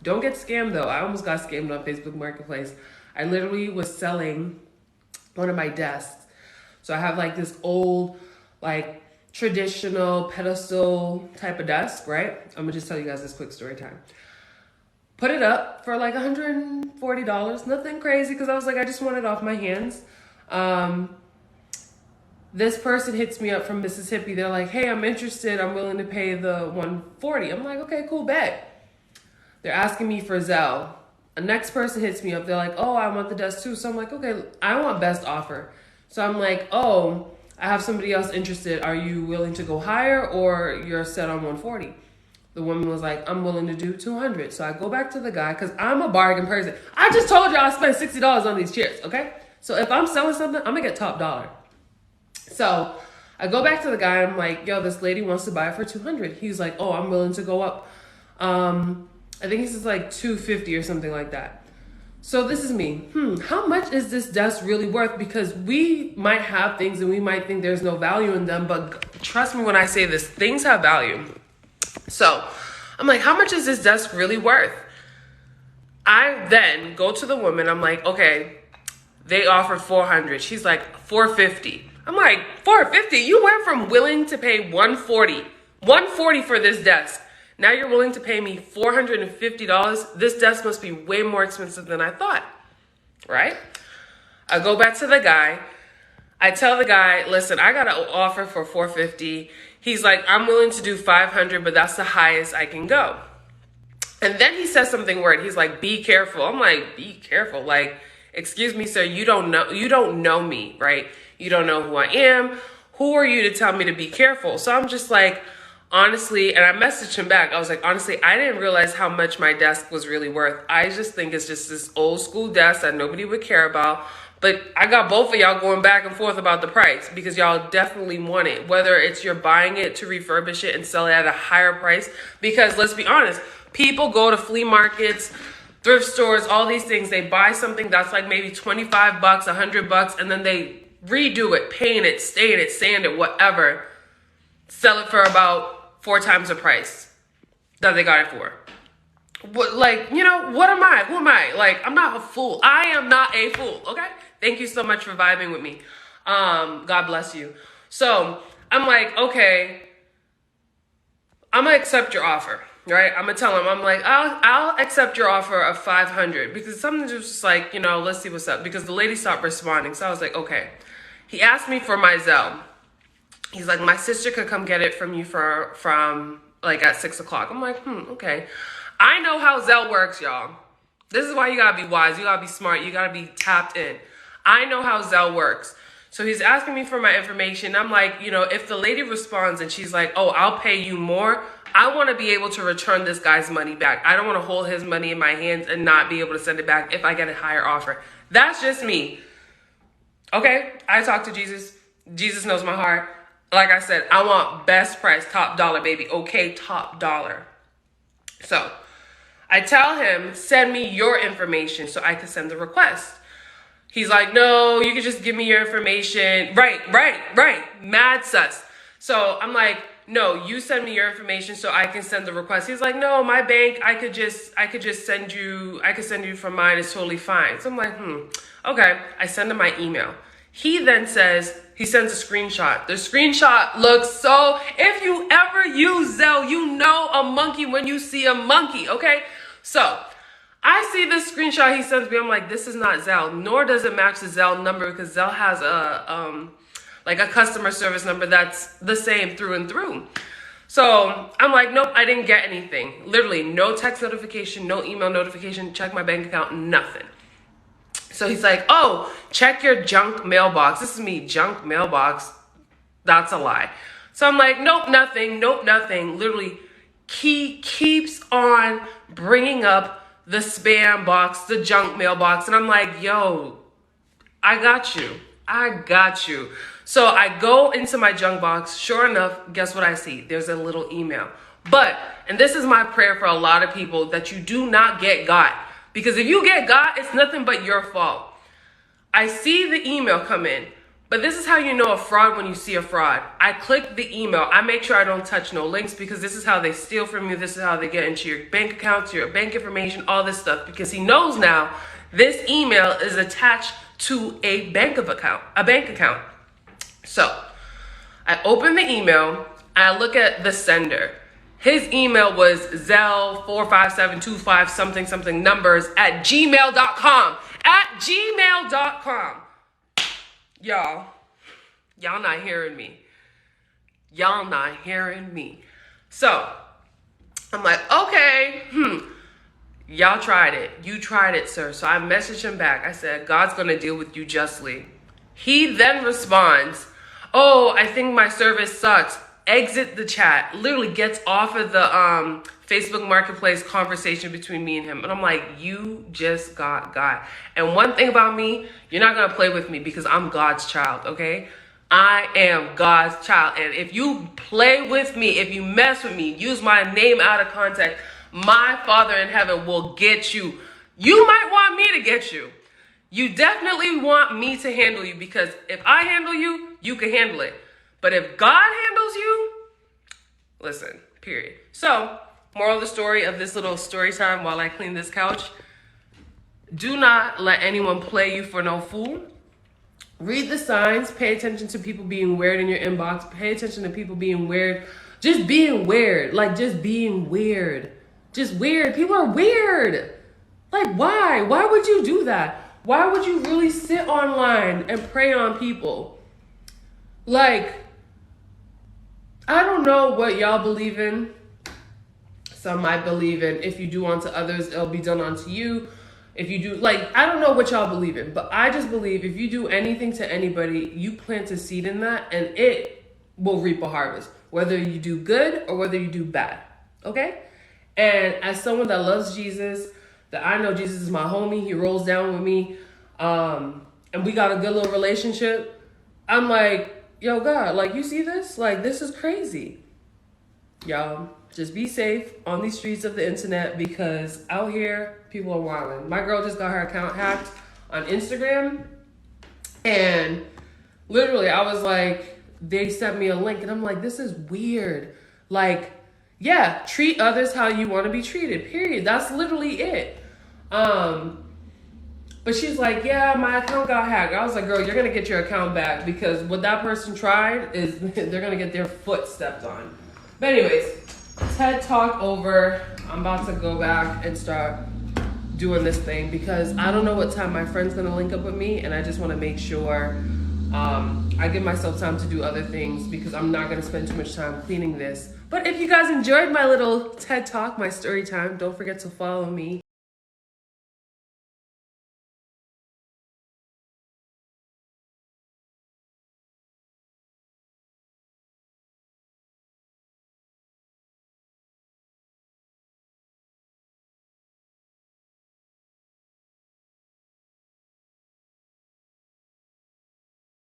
Don't get scammed though. I almost got scammed on Facebook Marketplace. I literally was selling one of my desks. So I have like this old, like traditional pedestal type of desk, right? I'm gonna just tell you guys this quick story time. Put it up for like $140, nothing crazy, because I was like, I just want it off my hands. This person hits me up from Mississippi. They're like, hey, I'm interested. I'm willing to pay the $140. I'm like, okay, cool, bet. They're asking me for Zelle. The next person hits me up. They're like, oh, I want the desk too. So I'm like, okay, I want best offer. So I'm like, oh, I have somebody else interested. Are you willing to go higher, or you're set on 140? The woman was like, I'm willing to do 200. So I go back to the guy, because I'm a bargain person. I just told you I spent $60 on these chairs, okay? So if I'm selling something, I'm gonna get top dollar. So I go back to the guy. I'm like, yo, this lady wants to buy it for 200. He's like, oh, I'm willing to go up. I think he says like 250 or something like that. So this is me. How much is this desk really worth? Because we might have things and we might think there's no value in them, but trust me when I say this, things have value. So I'm like, how much is this desk really worth? I then go to the woman. I'm like, okay, they offered 400. She's like, 450. I'm like, 450? You went from willing to pay 140 for this desk. Now you're willing to pay me $450. This desk must be way more expensive than I thought, right? I go back to the guy. I tell the guy, listen, I got an offer for 450. He's like, I'm willing to do 500, but that's the highest I can go. And then he says something weird. He's like, be careful. I'm like, be careful. Like, excuse me, sir, you don't know me, right? You don't know who I am. Who are you to tell me to be careful? So I'm just like, honestly, and I messaged him back. I was like, honestly, I didn't realize how much my desk was really worth. I just think it's just this old school desk that nobody would care about. But I got both of y'all going back and forth about the price, because y'all definitely want it. Whether it's you're buying it to refurbish it and sell it at a higher price. Because let's be honest, people go to flea markets, thrift stores, all these things. They buy something that's like maybe 25 bucks, 100 bucks, and then they redo it, paint it, stain it, sand it, whatever. Sell it for about 4 times the price that they got it for. What, like, you know, what am I? Who am I? Like, I'm not a fool. I am not a fool, okay? Thank you so much for vibing with me. God bless you. So I'm like, okay, I'm gonna accept your offer, right? I'm gonna tell him, I'm like, I'll accept your offer of 500, because something just like, you know, let's see what's up, because the lady stopped responding. So I was like, okay. He asked me for my Zelle. He's like, my sister could come get it from you from like at 6 o'clock. I'm like, okay. I know how Zelle works, y'all. This is why you gotta be wise. You gotta be smart. You gotta be tapped in. I know how Zelle works. So he's asking me for my information. I'm like, you know, if the lady responds and she's like, oh, I'll pay you more, I want to be able to return this guy's money back. I don't want to hold his money in my hands and not be able to send it back if I get a higher offer. That's just me. Okay, I talk to Jesus. Jesus knows my heart. Like I said, I want best price, top dollar, baby. Okay, top dollar. So I tell him, send me your information so I can send the request. He's like, no, you can just give me your information. Right. Mad sus. So I'm like, no, you send me your information so I can send the request. He's like, no, my bank, I could send you from mine. It's totally fine. So I'm like, okay. I send him my email. He then says, he sends a screenshot. The screenshot looks so, if you ever use Zelle, you know a monkey when you see a monkey, okay? So I see this screenshot he sends me. I'm like, this is not Zelle, nor does it match the Zelle number, because Zelle has like a customer service number that's the same through and through. So I'm like, nope, I didn't get anything. Literally no text notification, no email notification, check my bank account, nothing. So he's like, oh, check your junk mailbox. This is me, junk mailbox. That's a lie. So I'm like, nope, nothing. Literally, he keeps on bringing up the spam box, the junk mailbox. And I'm like, yo, I got you. So I go into my junk box. Sure enough, guess what I see? There's a little email. But, and this is my prayer for a lot of people, that you do not get got. Because if you get got, it's nothing but your fault. I see the email come in, But this is how you know a fraud when you see a fraud. I click the email. I make sure I don't touch no links because this is how they steal from you. This is how they get into your bank accounts, your bank information, all this stuff. Because he knows now this email is attached to a bank account. So I open the email. I look at the sender. His email was Zell 45725 something numbers at gmail.com. At gmail.com. Y'all not hearing me. Y'all not hearing me. So I'm like, okay, y'all tried it. You tried it, sir. So I messaged him back. I said, God's going to deal with you justly. He then responds, oh, I think my service sucks. Exit the chat. Literally gets off of the Facebook Marketplace conversation between me and him. And I'm like, you just got God. And one thing about me, you're not going to play with me because I'm God's child, okay? I am God's child. And if you play with me, if you mess with me, use my name out of context, my Father in heaven will get you. You might want me to get you. You definitely want me to handle you because if I handle you, you can handle it. But if God handles you, listen, period. So, moral of the story of this little story time while I clean this couch, do not let anyone play you for no fool. Read the signs. Pay attention to people being weird in your inbox. Pay attention to people being weird. Just being weird. Like, just being weird. Just weird. People are weird. Like, why? Why would you do that? Why would you really sit online and prey on people? Like, I don't know what y'all believe in. Some might believe in if you do unto others, it'll be done unto you. If you do, like, I don't know what y'all believe in, but I just believe if you do anything to anybody, you plant a seed in that and it will reap a harvest, whether you do good or whether you do bad, okay? And as someone that loves Jesus, that I know Jesus is my homie, he rolls down with me, and we got a good little relationship, I'm like, yo, God, like, you see this? Like, this is crazy. Y'all, just be safe on these streets of the internet because out here, people are wilding. My girl just got her account hacked on Instagram. And literally, I was like, they sent me a link. And I'm like, this is weird. Like, yeah, treat others how you want to be treated, period. That's literally it. But she's like, yeah, my account got hacked. I was like, girl, you're going to get your account back because what that person tried is they're going to get their foot stepped on. But anyways, TED Talk over. I'm about to go back and start doing this thing because I don't know what time my friend's going to link up with me. And I just want to make sure I give myself time to do other things because I'm not going to spend too much time cleaning this. But if you guys enjoyed my little TED Talk, my story time, don't forget to follow me